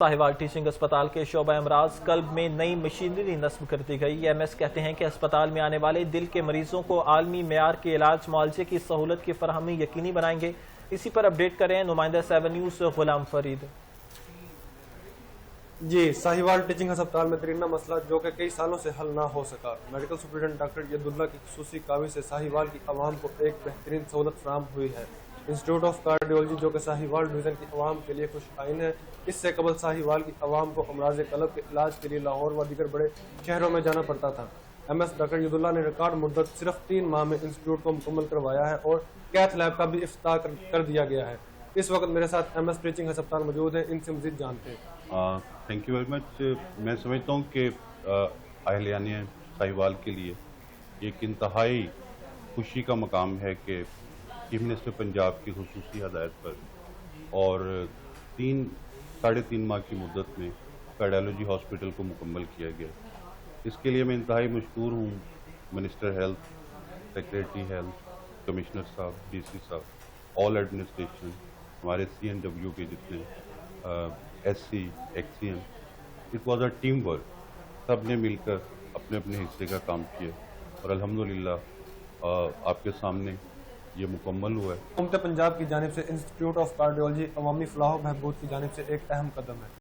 Sahiwal teaching अस्पताल के शोबा अमराज कल्ब में नई मशीनरी नस्ब कर दी गई। एमएस कहते हैं कि अस्पताल में आने वाले दिल के मरीजों को आलमी मेयार के इलाज मुआवजे की सहूलत की फराहमी यकीनी बनाएंगे। इसी पर अपडेट करें नुमाइंदा 7 न्यूज़ गुलाम फरीद। जी, साहिवाल टीचिंग अस्पताल में दरीना मसला जो कि कई सालों से हल ना हो सका। मेडिकल सुपरिटेंडेंट डॉक्टर यदुल्ला की खुसूसी कावी से साहिवाल की आवाम को एक बेहतरीन सहूलत फराहम हुई है। इंस्टीट्यूट ऑफ कार्डियोलॉजी जो कि साहिवाल डिवीज़न की आवाम के लिए खुश आइन है। इससे कबल साहिवाल की आवाम को अमराज कल्ब के इलाज के लिए लाहौर व दीगर बड़े शहरों में जाना पड़ता था। एमएस डॉक्टर यदुल्ला ने रिकॉर्ड मुद्दत सिर्फ 3 माह में इंस्टीट्यूट को मुकम्मल करवाया है और कैथ लैब का भी इफ्ताह कर दिया गया है। इस वक्त मेरे साथ एमएस टीचिंग अस्पताल मौजूद है, इनसे मज़ीद जानते हैं। Thank you very much. मैं समझता हूँ कि अहलियाने साहिवाल के लिए एक इंतहाई खुशी का मकाम है कि चीफ मिनिस्टर पंजाब की खुसूसी हदायत पर और 3-3.5 माह की मुद्दत में कार्डियोलॉजी हॉस्पिटल को मुकम्मल किया गया। इसके लिए मैं इंतहाई मशकूर हूँ minister health, secretary health, commissioner साहब, डीसी साहब, ऑल एडमिनिस्ट्रेशन, हमारे CNW के जितने SC, XCM, it was a team work. सब ने मिलकर अपने अपने हिस्से का काम किया और अल्हम्दुलिल्लाह आपके सामने ये मुकम्मल हुआ है। हुकूमत पंजाब की जानिब से इंस्टीट्यूट ऑफ कार्डियोलॉजी अवामी फलाह बहबूद की जानिब से एक अहम कदम है।